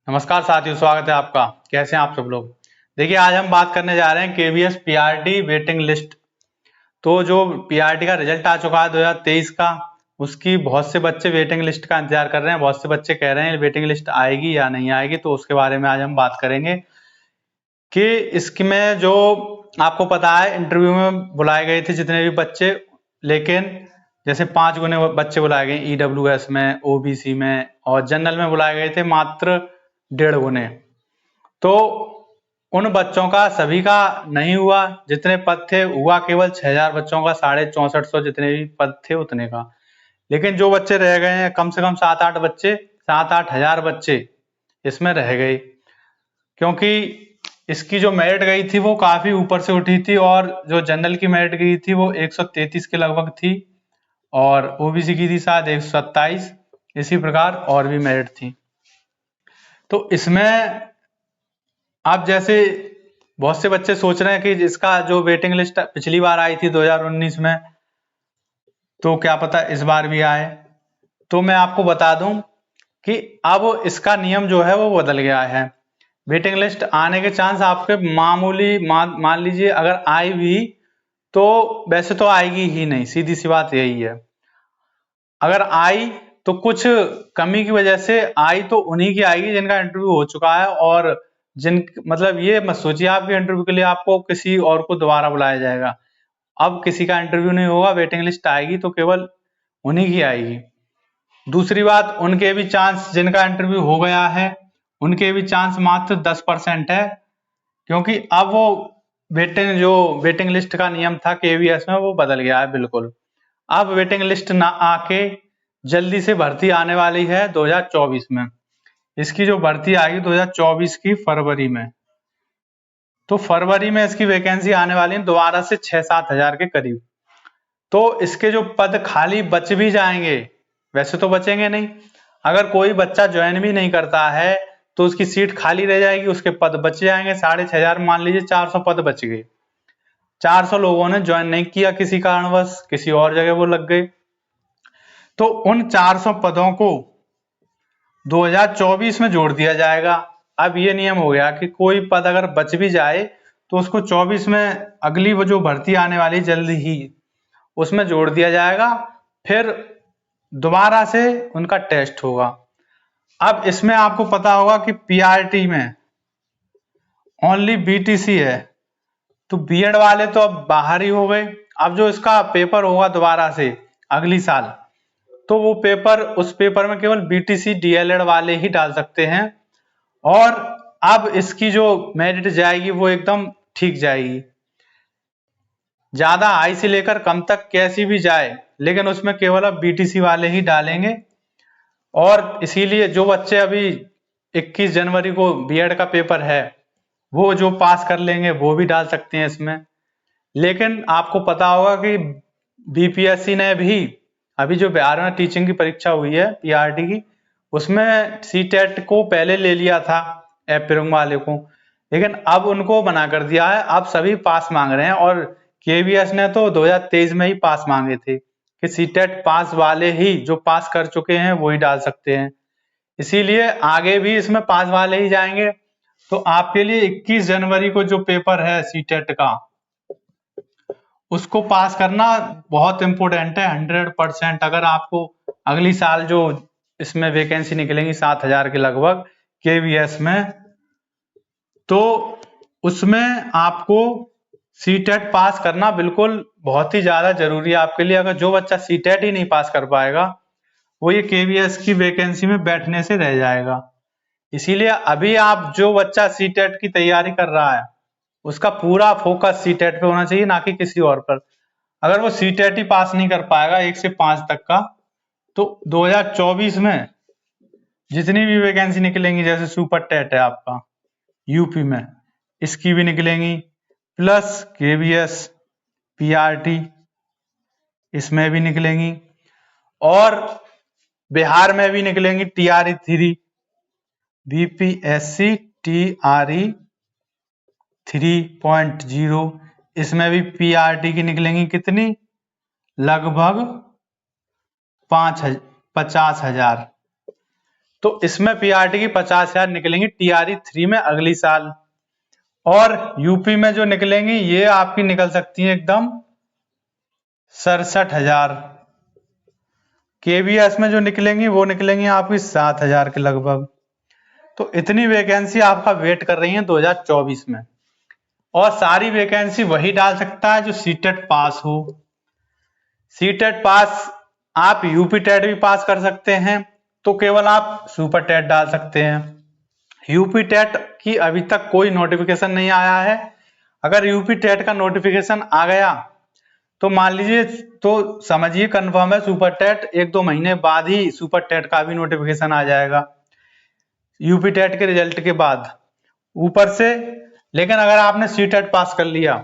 नमस्कार साथियों, स्वागत है आपका। कैसे हैं आप सब लोग। देखिए, आज हम बात करने जा रहे हैं केवीएस पीआरटी वेटिंग लिस्ट। तो जो पीआरटी का रिजल्ट आ चुका है 2023 का, उसकी बहुत से बच्चे वेटिंग लिस्ट का इंतजार कर रहे हैं। बहुत से बच्चे कह रहे हैं वेटिंग लिस्ट आएगी या नहीं आएगी, तो उसके बारे में आज हम बात करेंगे कि इसमें जो आपको पता है इंटरव्यू में बुलाए गए थे जितने भी बच्चे, लेकिन जैसे 5 गुने बच्चे बुलाए गए ईडब्ल्यूएस में, ओबीसी में और जनरल में बुलाए गए थे मात्र 1.5 गुने। तो उन बच्चों का सभी का नहीं हुआ, जितने पद थे हुआ केवल 6000 बच्चों का, 6450 जितने भी पद थे उतने का। लेकिन जो बच्चे रह गए हैं कम से कम 7-8 बच्चे, 7-8 हजार बच्चे इसमें रह गए, क्योंकि इसकी जो मेरिट गई थी वो काफी ऊपर से उठी थी और जो जनरल की मेरिट गई थी वो 133 के लगभग थी और ओबीसी की थी शायद 127। इसी प्रकार और भी मेरिट थी। तो इसमें अब जैसे बहुत से बच्चे सोच रहे हैं कि इसका जो वेटिंग लिस्ट पिछली बार आई थी 2019 में, तो क्या पता इस बार भी आए। तो मैं आपको बता दूं कि अब इसका नियम जो है वो बदल गया है। वेटिंग लिस्ट आने के चांस आपके मामूली मान लीजिए अगर आई भी तो वैसे तो आएगी ही नहीं, सीधी सी बात यही है। अगर आई तो कुछ कमी की वजह से आई, तो उन्हीं की आएगी जिनका इंटरव्यू हो चुका है और जिन मतलब ये मत सोचिए आपके इंटरव्यू के लिए आपको किसी और को दोबारा बुलाया जाएगा। अब किसी का इंटरव्यू नहीं होगा, वेटिंग लिस्ट आएगी तो केवल उन्हीं की आएगी। दूसरी बात, उनके भी चांस, जिनका इंटरव्यू हो गया है उनके भी चांस मात्र 10% है, क्योंकि अब वो वेटिंग लिस्ट का नियम था केवीएस में वो बदल गया है बिल्कुल। अब वेटिंग लिस्ट ना आके जल्दी से भर्ती आने वाली है 2024 में। इसकी जो भर्ती आएगी 2024 की फरवरी में, तो फरवरी में इसकी वैकेंसी आने वाली है दोबारा से 6-7 हजार के करीब। तो इसके जो पद खाली बच भी जाएंगे, वैसे तो बचेंगे नहीं, अगर कोई बच्चा ज्वाइन भी नहीं करता है तो उसकी सीट खाली रह जाएगी, उसके पद बच जाएंगे 6500। मान लीजिए 400 पद बच गए, 400 लोगों ने ज्वाइन नहीं किया किसी कारणवश, किसी और जगह वो लग गए, तो उन 400 पदों को 2024 में जोड़ दिया जाएगा। अब ये नियम हो गया कि कोई पद अगर बच भी जाए तो उसको 24 में अगली वो जो भर्ती आने वाली जल्द ही उसमें जोड़ दिया जाएगा, फिर दोबारा से उनका टेस्ट होगा। अब इसमें आपको पता होगा कि पीआरटी में ओनली बीटीसी है, तो बीएड वाले तो अब बाहर ही हो गए। अब जो इसका पेपर होगा दोबारा से अगली साल, तो वो पेपर, उस पेपर में केवल बीटीसी डीएलएड वाले ही डाल सकते हैं और अब इसकी जो मेरिट जाएगी वो एकदम ठीक जाएगी। ज्यादा हाई से लेकर कम तक कैसी भी जाए, लेकिन उसमें केवल अब बीटीसी वाले ही डालेंगे। और इसीलिए जो बच्चे अभी 21 जनवरी को बीएड का पेपर है वो जो पास कर लेंगे वो भी डाल सकते हैं इसमें। लेकिन आपको पता होगा कि बीपीएससी ने भी अभी जो बिहार में टीचिंग की परीक्षा हुई है पीआरटी की, उसमें सीटेट को पहले ले लिया था एपिरंग वाले को, लेकिन अब उनको मना कर दिया है। अब सभी पास मांग रहे हैं और केवीएस ने तो 2023 में ही पास मांगे थे कि सीटेट पास वाले ही, जो पास कर चुके हैं वो ही डाल सकते हैं। इसीलिए आगे भी इसमें पास वाले ही जाएंगे। तो आपके लिए 21 जनवरी को जो पेपर है सीटेट का, उसको पास करना बहुत इंपॉर्टेंट है 100%। अगर आपको अगली साल जो इसमें वैकेंसी निकलेंगी 7000 के लगभग केवीएस में, तो उसमें आपको सीटेट पास करना बिल्कुल बहुत ही ज्यादा जरूरी है आपके लिए। अगर जो बच्चा सीटेट ही नहीं पास कर पाएगा वो ये केवीएस की वैकेंसी में बैठने से रह जाएगा। इसीलिए अभी आप जो बच्चा सीटेट की तैयारी कर रहा है उसका पूरा फोकस सीटेट पे होना चाहिए, ना कि किसी और पर। अगर वो सीटेट ही पास नहीं कर पाएगा 1 से 5 तक का, तो 2024 में जितनी भी वैकेंसी निकलेंगी, जैसे सुपर टेट है आपका यूपी में, इसकी भी निकलेंगी, प्लस केवीएस पीआरटी इसमें भी निकलेंगी और बिहार में भी निकलेंगी टीआरई 3, बीपीएससी टीआरई 3.0, इसमें भी पीआरटी की निकलेंगी कितनी, लगभग 50,000। तो इसमें पीआरटी की 50,000 निकलेंगी टीआरई 3 में अगली साल, और यूपी में जो निकलेंगी ये आपकी निकल सकती है एकदम 67,000। केवीएस में जो निकलेंगी वो निकलेंगी आपकी 7,000 के लगभग। तो इतनी वैकेंसी आपका वेट कर रही है 2024 में, और सारी वैकेंसी वही डाल सकता है जो सीटेट पास हो। सीटेट पास आप यूपी टेट भी पास कर सकते हैं, तो केवल आप सुपर टेट डाल सकते हैं। यूपी टेट की अभी तक कोई नोटिफिकेशन नहीं आया है। अगर यूपी टेट का नोटिफिकेशन आ गया तो मान लीजिए, तो समझिए कंफर्म है सुपर टेट 1-2 महीने बाद ही सुपर टेट का भी नोटिफिकेशन आ जाएगा यूपी टेट के रिजल्ट के बाद ऊपर से। लेकिन अगर आपने सी टेट पास कर लिया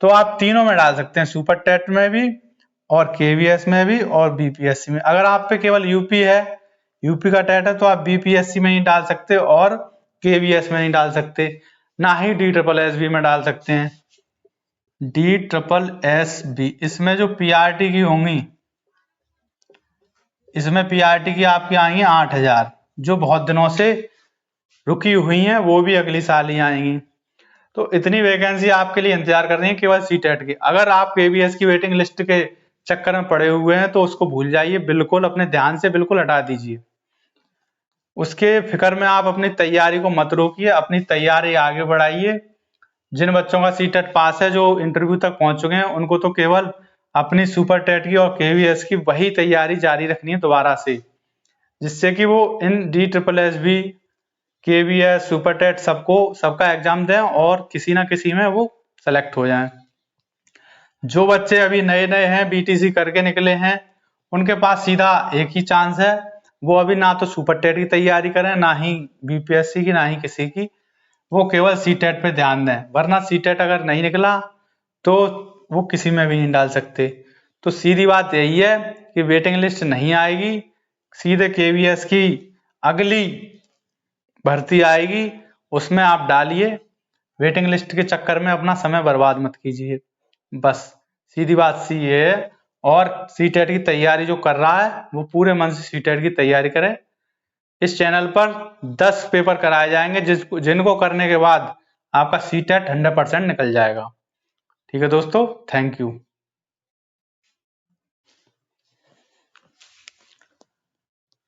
तो आप तीनों में डाल सकते हैं, सुपर टेट में भी और केवीएस में भी और बीपीएससी में। अगर आप पे केवल यूपी है, यूपी का टेट है, तो आप बीपीएससी में ही डाल सकते और केवीएस में नहीं डाल सकते, ना ही DSSB में डाल सकते हैं। DSSB इसमें जो पीआरटी की होंगी, इसमें पीआरटी की आपकी आएंगी 8,000, जो बहुत दिनों से रुकी हुई हैं, वो भी अगली साल ही आएंगी। तो इतनी वैकेंसी आपके लिए इंतजार कर रही है केवल सीटेट की। अगर आप केवीएस की वेटिंग लिस्ट के चक्कर में पड़े हुए हैं तो उसको भूल जाइए, बिल्कुल अपने ध्यान से बिल्कुल हटा दीजिए। उसके फिक्र में आप अपनी तैयारी को मत रोकिए, अपनी तैयारी आगे बढ़ाइए। जिन बच्चों का सीटेट पास है, जो इंटरव्यू तक पहुंच चुके हैं, उनको तो केवल अपनी सुपर टेट की और केवीएस की वही तैयारी जारी रखनी है दोबारा से, जिससे कि वो इन DSSB, केवीएस, सुपर टेट सबका एग्जाम दें और किसी ना किसी में वो सेलेक्ट हो जाएं। जो बच्चे अभी नए नए हैं, बीटीसी करके निकले हैं, उनके पास सीधा एक ही चांस है, वो अभी ना तो सुपर टेट की तैयारी करें, ना ही बीपीएससी की, ना ही किसी की, वो केवल सीटेट पे ध्यान दें। वरना सीटेट अगर नहीं निकला तो वो किसी में भी नहीं डाल सकते। तो सीधी बात यही है कि वेटिंग लिस्ट नहीं आएगी, सीधे केवीएस की अगली भर्ती आएगी, उसमें आप डालिए। वेटिंग लिस्ट के चक्कर में अपना समय बर्बाद मत कीजिए, बस सीधी बात सी ये है। और सीटेट की तैयारी जो कर रहा है वो पूरे मन से सीटेट की तैयारी करे। इस चैनल पर 10 पेपर कराए जाएंगे जिनको करने के बाद आपका सीटेट 100% निकल जाएगा। ठीक है दोस्तों, थैंक यू।